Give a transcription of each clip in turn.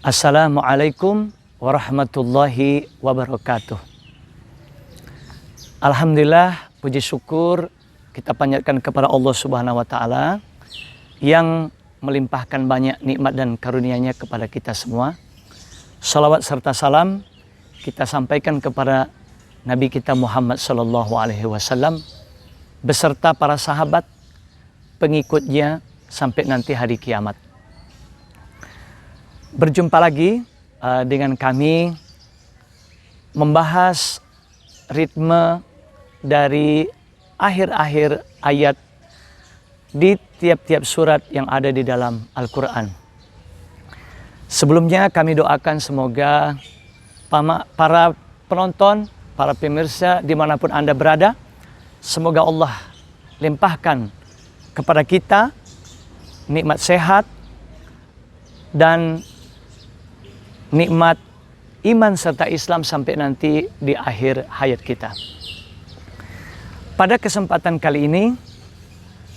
Assalamualaikum warahmatullahi wabarakatuh. Alhamdulillah, puji syukur kita panjatkan kepada Allah Subhanahu wa taala yang melimpahkan banyak nikmat dan karunia-Nya kepada kita semua. Salawat serta salam kita sampaikan kepada Nabi kita Muhammad sallallahu alaihi wasallam beserta para sahabat, pengikutnya sampai nanti hari kiamat. Berjumpa lagi dengan kami membahas ritme dari akhir-akhir ayat di tiap-tiap surat yang ada di dalam Al-Quran. Sebelumnya kami doakan semoga para penonton, para pemirsa dimanapun Anda berada, semoga Allah limpahkan kepada kita nikmat sehat dan nikmat iman serta Islam sampai nanti di akhir hayat kita. Pada kesempatan kali ini,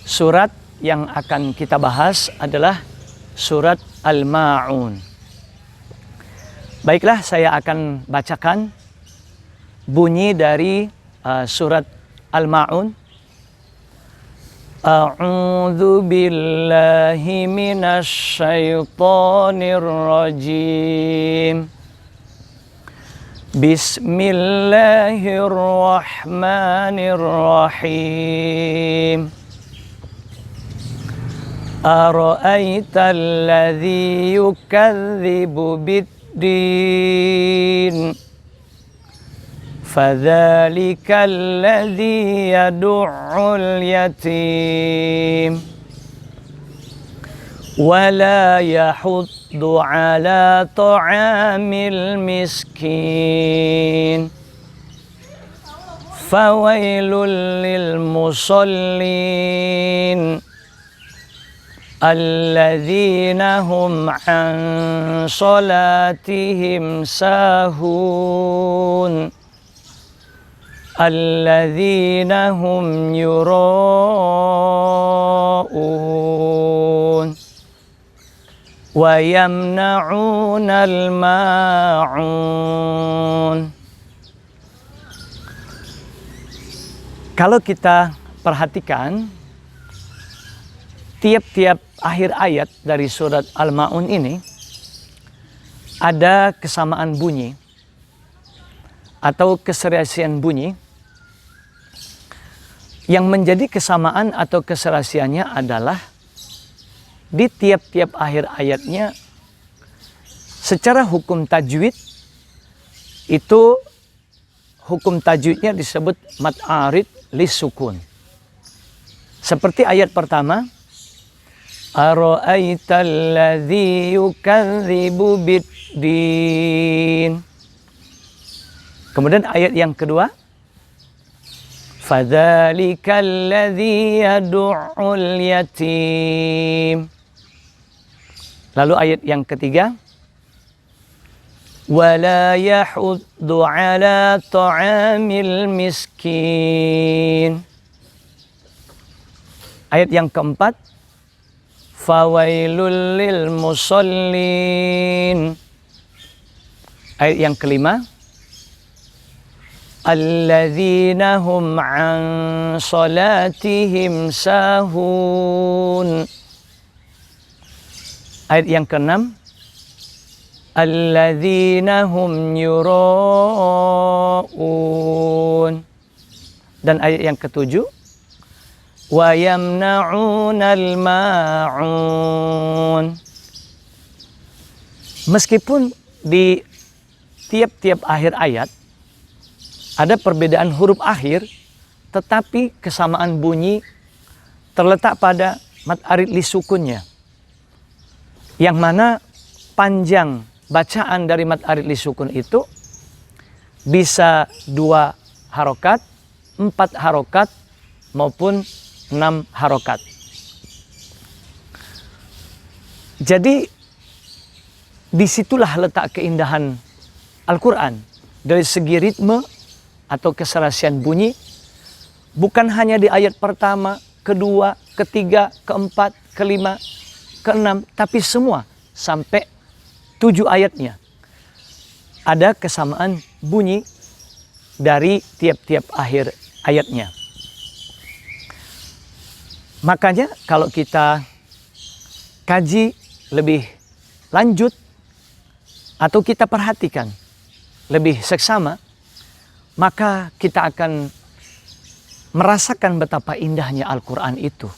surat yang akan kita bahas adalah surat Al-Ma'un. Baiklah, saya akan bacakan bunyi dari surat Al-Ma'un. A'udzu billahi minasy syaithanir rajim. Bismillahirrahmanirrahim. Ara'aital ladzi yukadzibu bid-din. فَذَلِكَ الَّذِي يَدُعُّ الْيَتِيمَ وَلَا يَحُضُّ عَلَى طَعَامِ الْمِسْكِينِ فَوَيْلٌ لِلْمُصَلِّينَ الَّذِينَ هُمْ عَنْ صَلَاتِهِمْ سَاهُونَ الَّذِينَ هُمْ يُرَاءُونَ وَيَمْنَعُونَ الْمَاعُونَ. Kalau kita perhatikan tiap-tiap akhir ayat dari surat Al-Ma'un ini ada kesamaan bunyi atau keserasian bunyi. Yang menjadi kesamaan atau keserasiannya adalah di tiap-tiap akhir ayatnya secara hukum tajwid itu hukum tajwidnya disebut mad arid lisukun. Seperti ayat pertama, ara'aital ladzi yukadzibu bid-din. Kemudian ayat yang kedua, فَذَلِكَ الَّذِي يَدُعُّ الْيَتِيمَ. Lalu ayat yang ketiga, وَلَا يَحُضُّ عَلَى طَعَامِ الْمِسْكِينِ. Ayat yang keempat, فَوَيْلٌ لِلْمُصَلِّينَ. Ayat yang kelima, Alladzina hum an salatihim sahun. Ayat yang keenam, Alladzina hum yura'un. Dan ayat yang ketujuh, wa yamna'unal ma'un. Meskipun di tiap-tiap akhir ayat ada perbedaan huruf akhir, tetapi kesamaan bunyi terletak pada mad arid lisukunnya. Yang mana panjang bacaan dari mad arid lisukun itu bisa 2 harokat, 4 harokat, maupun 6 harokat. Jadi disitulah letak keindahan Al-Quran dari segi ritme atau keserasian bunyi, bukan hanya di ayat pertama, kedua, ketiga, keempat, kelima, keenam, tapi semua sampai 7 ayatnya ada kesamaan bunyi dari tiap-tiap akhir ayatnya. Makanya kalau kita kaji lebih lanjut atau kita perhatikan lebih seksama, maka kita akan merasakan betapa indahnya Al-Quran itu,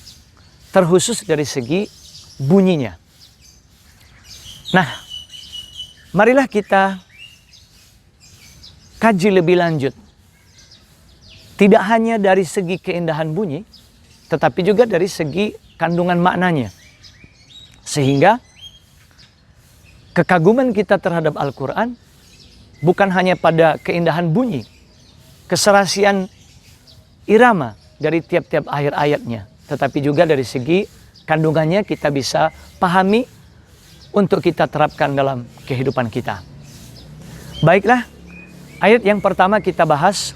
terkhusus dari segi bunyinya. Nah, marilah kita kaji lebih lanjut. Tidak hanya dari segi keindahan bunyi, tetapi juga dari segi kandungan maknanya. Sehingga kekaguman kita terhadap Al-Quran bukan hanya pada keindahan bunyi, keserasian irama dari tiap-tiap akhir ayatnya, tetapi juga dari segi kandungannya kita bisa pahami untuk kita terapkan dalam kehidupan kita. Baiklah, ayat yang pertama kita bahas.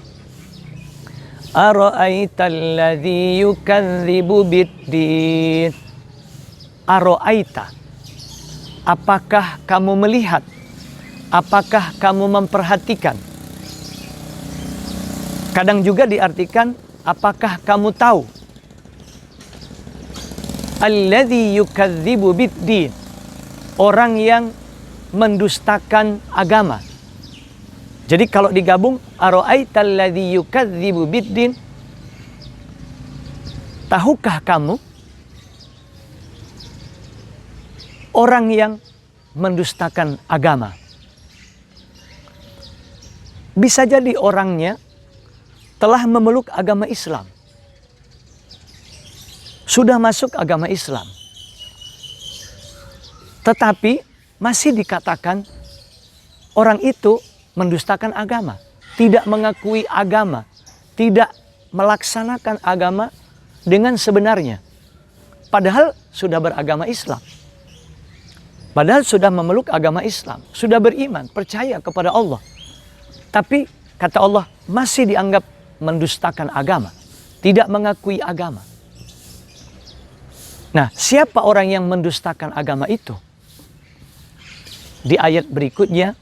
Ara'aital ladzi yukadzibu biddin. Ara'aita. Apakah kamu melihat? Apakah kamu memperhatikan? Kadang juga diartikan apakah kamu tahu? Alladzi yukadzibu biddin. Orang yang mendustakan agama. Jadi kalau digabung, ara'aital ladzi yukadzibu biddin, tahukah kamu orang yang mendustakan agama? Bisa jadi orangnya telah memeluk agama Islam, sudah masuk agama Islam, tetapi masih dikatakan orang itu mendustakan agama, tidak mengakui agama, tidak melaksanakan agama dengan sebenarnya. Padahal sudah beragama Islam. Padahal sudah memeluk agama Islam, sudah beriman, percaya kepada Allah. Tapi kata Allah masih dianggap mendustakan agama, tidak mengakui agama. Nah, siapa orang yang mendustakan agama itu? Di ayat berikutnya,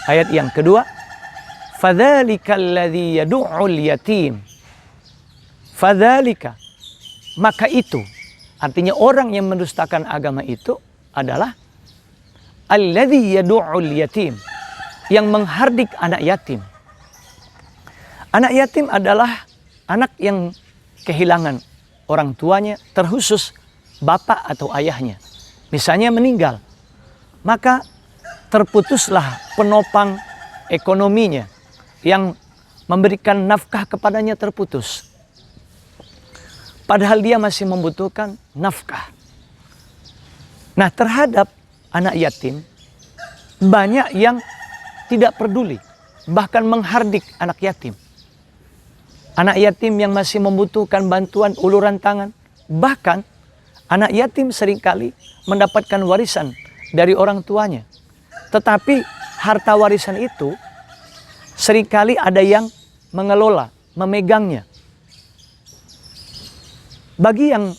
ayat yang kedua, fadzalika alladzi yad'ul yatim. Fadzalika, maka itu, artinya orang yang mendustakan agama itu adalah alladzi yad'ul yatim, yang menghardik anak yatim. Anak yatim adalah anak yang kehilangan orang tuanya, terkhusus bapak atau ayahnya. Misalnya meninggal, maka terputuslah penopang ekonominya yang memberikan nafkah kepadanya, terputus. Padahal dia masih membutuhkan nafkah. Nah, terhadap anak yatim, banyak yang tidak peduli, bahkan menghardik anak yatim. Anak yatim yang masih membutuhkan bantuan uluran tangan. Bahkan anak yatim seringkali mendapatkan warisan dari orang tuanya. Tetapi harta warisan itu seringkali ada yang mengelola, memegangnya. Bagi yang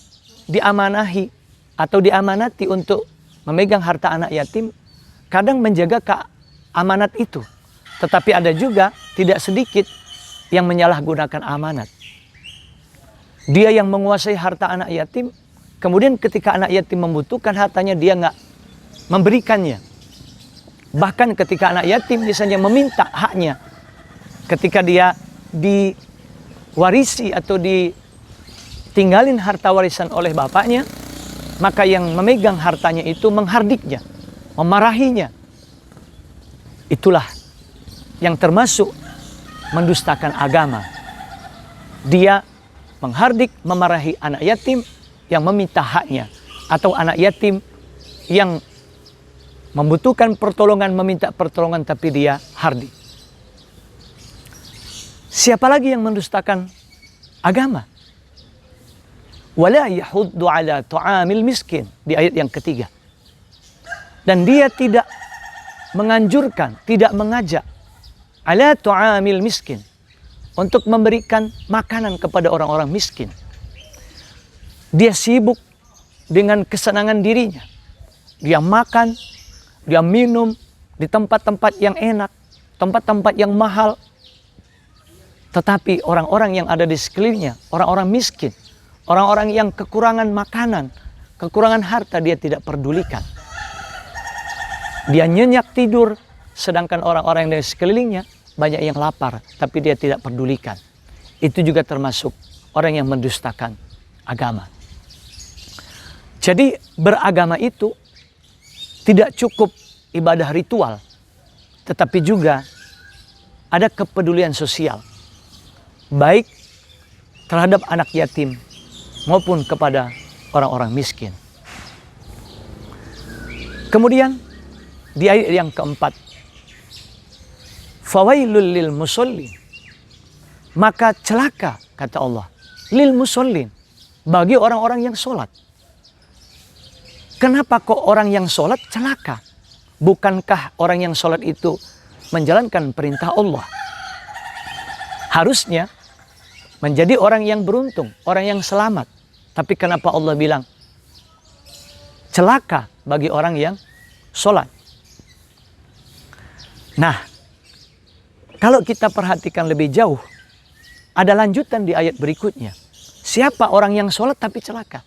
diamanahi atau diamanati untuk memegang harta anak yatim, kadang menjaga amanat itu. Tetapi ada juga tidak sedikit yang menyalahgunakan amanat. Dia yang menguasai harta anak yatim, kemudian ketika anak yatim membutuhkan hartanya, dia nggak memberikannya. Bahkan ketika anak yatim misalnya meminta haknya, ketika dia diwarisi atau ditinggalin harta warisan oleh bapaknya, maka yang memegang hartanya itu menghardiknya, memarahinya. Itulah yang termasuk mendustakan agama. Dia menghardik, memarahi anak yatim yang meminta haknya, atau anak yatim yang membutuhkan pertolongan, meminta pertolongan, tapi dia hardik. Siapa lagi yang mendustakan agama? Wala yahuddu ala ta'amil miskin, di ayat yang ketiga. Dan dia tidak menganjurkan, tidak mengajak ala ta'amil miskin, untuk memberikan makanan kepada orang-orang miskin. Dia sibuk dengan kesenangan dirinya. Dia makan, dia minum di tempat-tempat yang enak, tempat-tempat yang mahal. Tetapi orang-orang yang ada di sekelilingnya, orang-orang miskin, orang-orang yang kekurangan makanan, kekurangan harta, dia tidak pedulikan. Dia nyenyak tidur, sedangkan orang-orang yang di sekelilingnya banyak yang lapar, tapi dia tidak pedulikan. Itu juga termasuk orang yang mendustakan agama. Jadi beragama itu tidak cukup ibadah ritual, tetapi juga ada kepedulian sosial, baik terhadap anak yatim maupun kepada orang-orang miskin. Kemudian di ayat yang keempat, fawailul lil musallin, maka celaka, kata Allah, lil musallin, bagi orang-orang yang sholat. Kenapa kok orang yang sholat celaka? Bukankah orang yang sholat itu menjalankan perintah Allah? Harusnya menjadi orang yang beruntung, orang yang selamat. Tapi kenapa Allah bilang celaka bagi orang yang sholat? Nah, kalau kita perhatikan lebih jauh, ada lanjutan di ayat berikutnya. Siapa orang yang sholat tapi celaka?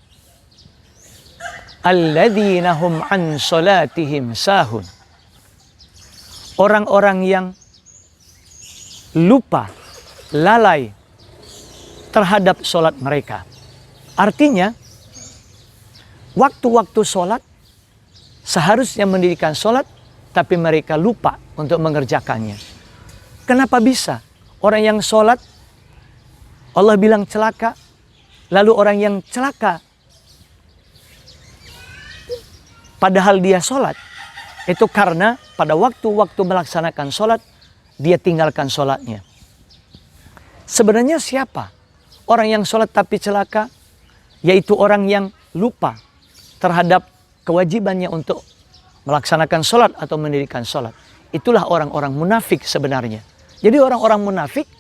Alladzina hum an sholatihim sahun. Orang-orang yang lupa, lalai terhadap sholat mereka. Artinya, waktu-waktu sholat seharusnya mendirikan sholat, tapi mereka lupa untuk mengerjakannya. Kenapa bisa? Orang yang sholat, Allah bilang celaka, lalu orang yang celaka, padahal dia sholat, itu karena pada waktu-waktu melaksanakan sholat, dia tinggalkan sholatnya. Sebenarnya siapa orang yang sholat tapi celaka? Yaitu orang yang lupa terhadap kewajibannya untuk melaksanakan sholat atau mendirikan sholat. Itulah orang-orang munafik sebenarnya. Jadi orang-orang munafik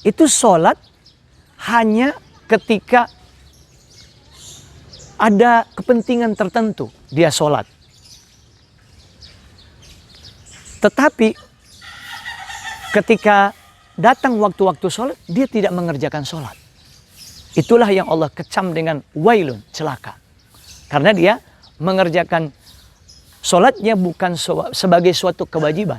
itu sholat hanya ketika ada kepentingan tertentu dia sholat. Tetapi ketika datang waktu-waktu sholat, dia tidak mengerjakan sholat. Itulah yang Allah kecam dengan wailun, celaka. Karena dia mengerjakan sholatnya bukan sebagai suatu kewajiban,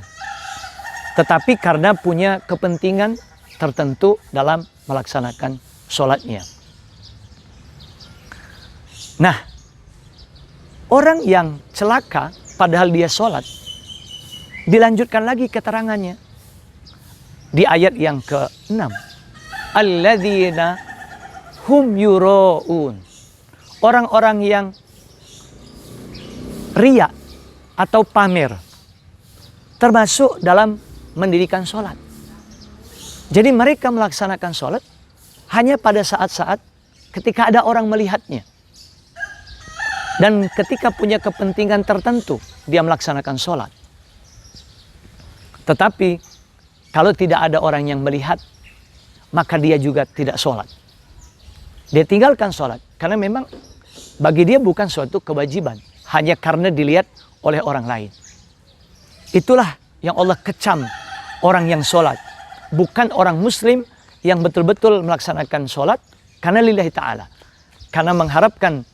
tetapi karena punya kepentingan tertentu dalam melaksanakan sholatnya. Nah, orang yang celaka padahal dia sholat, dilanjutkan lagi keterangannya di ayat yang ke-6. Alladzina hum yura'un. Orang-orang yang riya atau pamer, termasuk dalam mendirikan sholat. Jadi mereka melaksanakan sholat hanya pada saat-saat ketika ada orang melihatnya. Dan ketika punya kepentingan tertentu, dia melaksanakan sholat. Tetapi kalau tidak ada orang yang melihat, maka dia juga tidak sholat. Dia tinggalkan sholat karena memang bagi dia bukan suatu kewajiban, hanya karena dilihat oleh orang lain. Itulah yang Allah kecam orang yang sholat, bukan orang muslim yang betul-betul melaksanakan sholat karena lillahi ta'ala, karena mengharapkan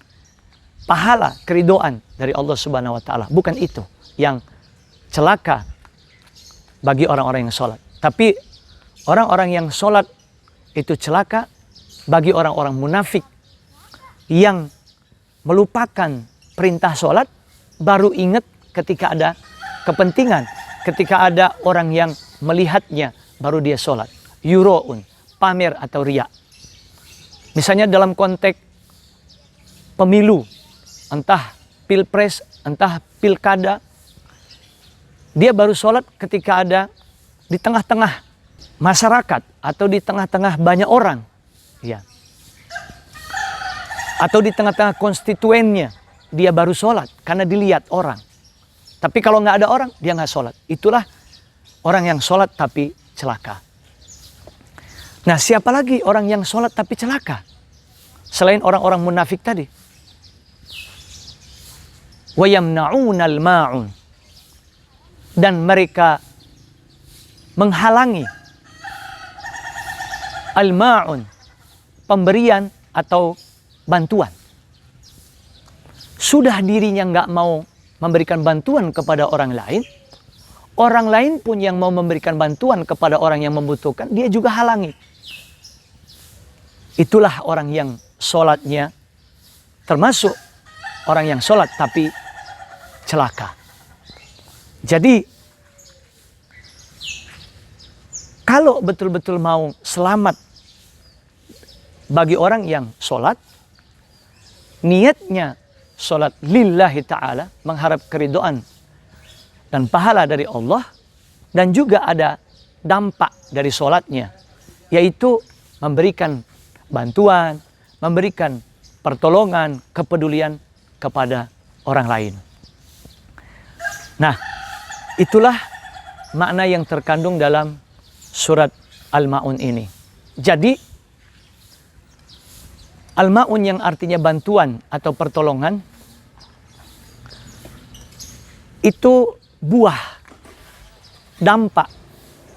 pahala, keridoan dari Allah Subhanahu wa Ta'ala. Bukan itu yang celaka bagi orang-orang yang sholat. Tapi orang-orang yang sholat itu celaka bagi orang-orang munafik yang melupakan perintah sholat, baru ingat ketika ada kepentingan, ketika ada orang yang melihatnya, baru dia sholat. Yuro'un, pamer atau riya. Misalnya dalam konteks pemilu, entah pilpres, entah pilkada, dia baru sholat ketika ada di tengah-tengah masyarakat atau di tengah-tengah banyak orang, ya, atau di tengah-tengah konstituennya, dia baru sholat karena dilihat orang. Tapi kalau nggak ada orang, dia nggak sholat. Itulah orang yang sholat tapi celaka. Nah, siapa lagi orang yang sholat tapi celaka selain orang-orang munafik tadi? Wa yamna'unal ma'un. dan mereka menghalangi al-ma'un, pemberian atau bantuan. Sudah dirinya nggak mau memberikan bantuan kepada orang lain pun yang mau memberikan bantuan kepada orang yang membutuhkan, dia juga halangi. Itulah orang yang sholatnya, termasuk orang yang sholat tapi celaka. Jadi, kalau betul-betul mau selamat bagi orang yang sholat, niatnya sholat lillahi ta'ala, mengharap keridhaan dan pahala dari Allah, dan juga ada dampak dari sholatnya, yaitu memberikan bantuan, memberikan pertolongan, kepedulian kepada orang lain. Nah, itulah makna yang terkandung dalam surat Al-Ma'un ini. Jadi, Al-Ma'un yang artinya bantuan atau pertolongan, itu buah, dampak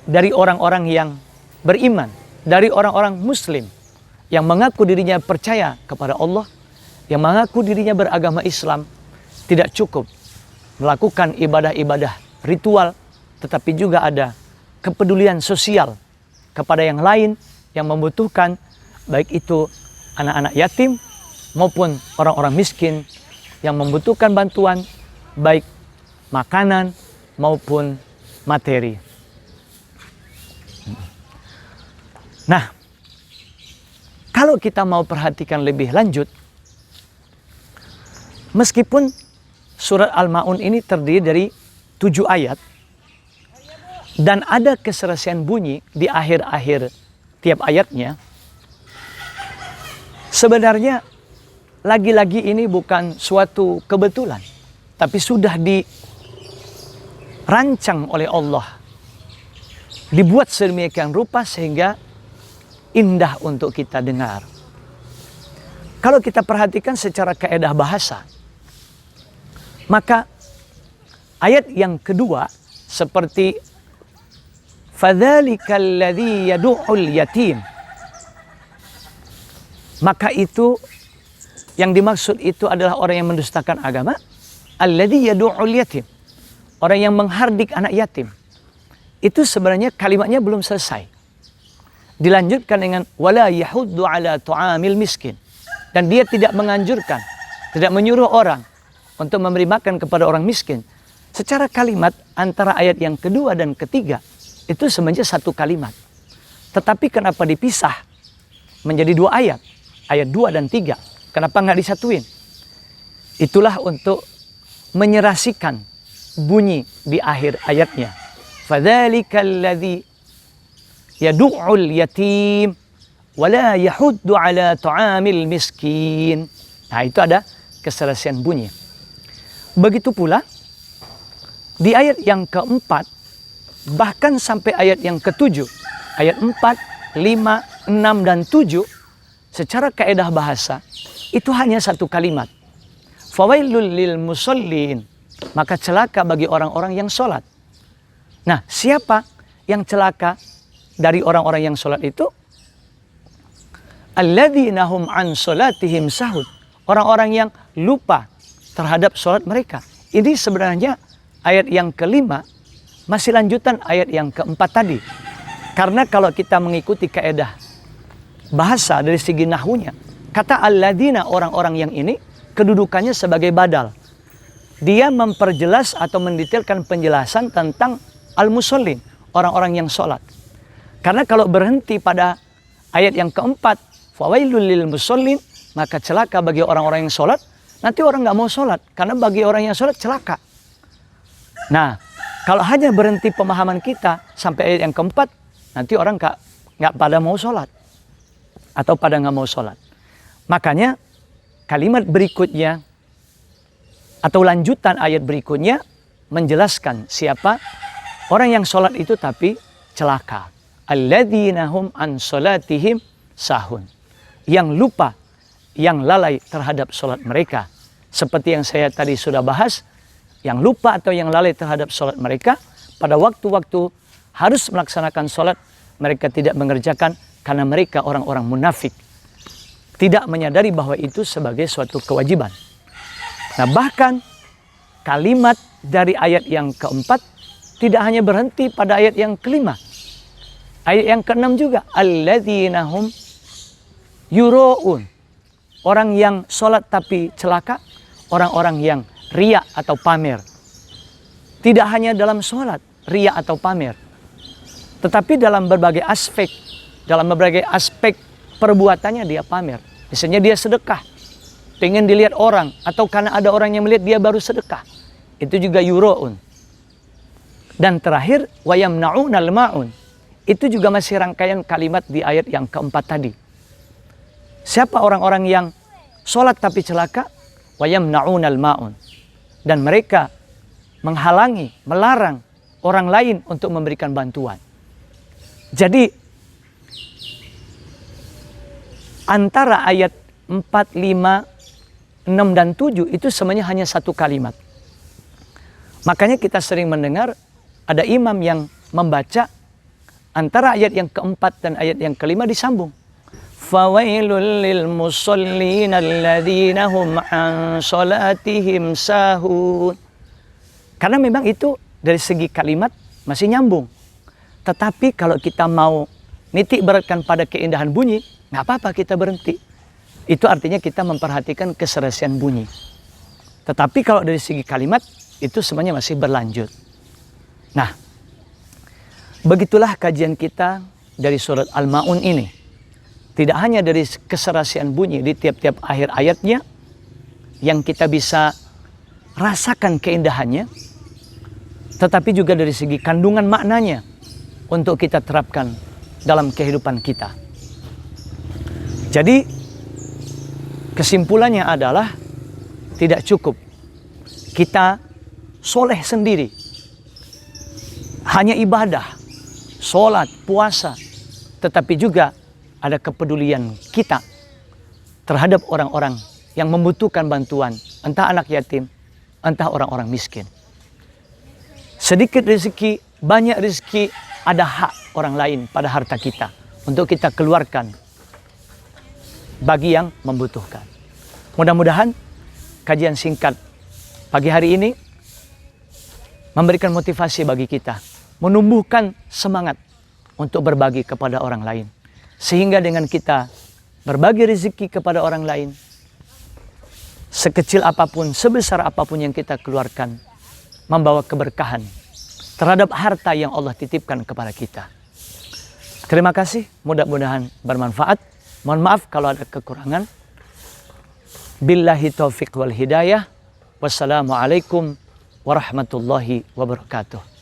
dari orang-orang yang beriman, dari orang-orang muslim, yang mengaku dirinya percaya kepada Allah, yang mengaku dirinya beragama Islam, tidak cukup melakukan ibadah-ibadah ritual, tetapi juga ada kepedulian sosial kepada yang lain yang membutuhkan, baik itu anak-anak yatim maupun orang-orang miskin yang membutuhkan bantuan, baik makanan maupun materi. Nah, kalau kita mau perhatikan lebih lanjut, meskipun surat Al-Ma'un ini terdiri dari 7 ayat, dan ada keserasian bunyi di akhir-akhir tiap ayatnya, sebenarnya lagi-lagi ini bukan suatu kebetulan, tapi sudah dirancang oleh Allah, dibuat sedemikian rupa sehingga indah untuk kita dengar. Kalau kita perhatikan secara kaedah bahasa, maka ayat yang kedua seperti fadzalikal ladzi yad'ul yatim, maka itu yang dimaksud itu adalah orang yang mendustakan agama. Alladzi yad'ul yatim, orang yang menghardik anak yatim. Itu sebenarnya kalimatnya belum selesai. Dilanjutkan dengan wala yahuddu ala tu'amil miskin, dan dia tidak menganjurkan, tidak menyuruh orang untuk memberi makan kepada orang miskin. Secara kalimat antara ayat yang kedua dan ketiga itu sebenarnya satu kalimat. Tetapi kenapa dipisah menjadi 2 ayat? Ayat 2 dan 3. Kenapa nggak disatuin? Itulah untuk menyerasikan bunyi di akhir ayatnya. Fadzalikal ladzi yad'ul yatim wa la yahuddu ala tu'amil miskin. Nah, itu ada keserasian bunyi. Begitu pula di ayat yang keempat, bahkan sampai ayat yang ketujuh, ayat 4, 5, 6, dan 7, secara kaedah bahasa, itu hanya satu kalimat. Fawailul lil musallin, maka celaka bagi orang-orang yang sholat. Nah, siapa yang celaka dari orang-orang yang sholat itu? Alladzina hum an sholatihim sahud, orang-orang yang lupa terhadap sholat mereka. Ini sebenarnya ayat yang kelima masih lanjutan ayat yang keempat tadi. Karena kalau kita mengikuti kaedah bahasa dari segi nahwunya, kata alladzina, orang-orang yang ini kedudukannya sebagai badal. Dia memperjelas atau mendetailkan penjelasan tentang al-musallin, orang-orang yang sholat. Karena kalau berhenti pada ayat yang keempat, fawailul lil musallin, maka celaka bagi orang-orang yang sholat, nanti orang nggak mau sholat, karena bagi orang yang sholat celaka. Nah, kalau hanya berhenti pemahaman kita sampai ayat yang keempat, nanti orang nggak pada mau sholat atau pada nggak mau sholat. Makanya kalimat berikutnya atau lanjutan ayat berikutnya menjelaskan siapa orang yang sholat itu tapi celaka. Alladzina hum an sholatihim sahun, yang lupa, yang lalai terhadap sholat mereka. Seperti yang saya tadi sudah bahas, yang lupa atau yang lalai terhadap sholat mereka pada waktu-waktu harus melaksanakan sholat, mereka tidak mengerjakan karena mereka orang-orang munafik. Tidak menyadari bahwa itu sebagai suatu kewajiban. Nah, bahkan kalimat dari ayat yang keempat tidak hanya berhenti pada ayat yang kelima. Ayat yang keenam juga. Alladzina hum yura'un. Orang yang sholat tapi celaka. Orang-orang yang riya atau pamer. Tidak hanya dalam sholat, riya atau pamer. Tetapi dalam berbagai aspek. Dalam berbagai aspek perbuatannya dia pamer. Misalnya dia sedekah. Pengen dilihat orang. Atau karena ada orang yang melihat dia baru sedekah. Itu juga yura'un. Dan terakhir, wayamna'unal ma'un. Itu juga masih rangkaian kalimat di ayat yang keempat tadi. Siapa orang-orang yang sholat tapi celaka? Wayamna'unal ma'un. Dan mereka menghalangi, melarang orang lain untuk memberikan bantuan. Jadi, antara ayat 4, 5, 6, dan 7 itu semuanya hanya satu kalimat. Makanya kita sering mendengar ada imam yang membaca antara ayat yang keempat dan ayat yang kelima disambung. Fawailul lil musallin alladzina hum an salatihim sahun. Karena memang itu dari segi kalimat masih nyambung. Tetapi kalau kita mau nitik beratkan pada keindahan bunyi, nggak apa-apa kita berhenti. Itu artinya kita memperhatikan keserasian bunyi. Tetapi kalau dari segi kalimat, itu semuanya masih berlanjut. Nah, begitulah kajian kita dari surat Al-Ma'un ini. Tidak hanya dari keserasian bunyi di tiap-tiap akhir ayatnya, yang kita bisa rasakan keindahannya, tetapi juga dari segi kandungan maknanya untuk kita terapkan dalam kehidupan kita. Jadi, kesimpulannya adalah tidak cukup kita soleh sendiri. Hanya ibadah, sholat, puasa. Tetapi juga ada kepedulian kita terhadap orang-orang yang membutuhkan bantuan. Entah anak yatim, entah orang-orang miskin. Sedikit rezeki, banyak rezeki, ada hak orang lain pada harta kita. Untuk kita keluarkan bagi yang membutuhkan. Mudah-mudahan kajian singkat pagi hari ini memberikan motivasi bagi kita, menumbuhkan semangat untuk berbagi kepada orang lain. Sehingga dengan kita berbagi rezeki kepada orang lain, sekecil apapun, sebesar apapun yang kita keluarkan, membawa keberkahan terhadap harta yang Allah titipkan kepada kita. Terima kasih, mudah-mudahan bermanfaat. Mohon maaf kalau ada kekurangan. Billahi taufiq wal hidayah. Wassalamualaikum warahmatullahi wabarakatuh.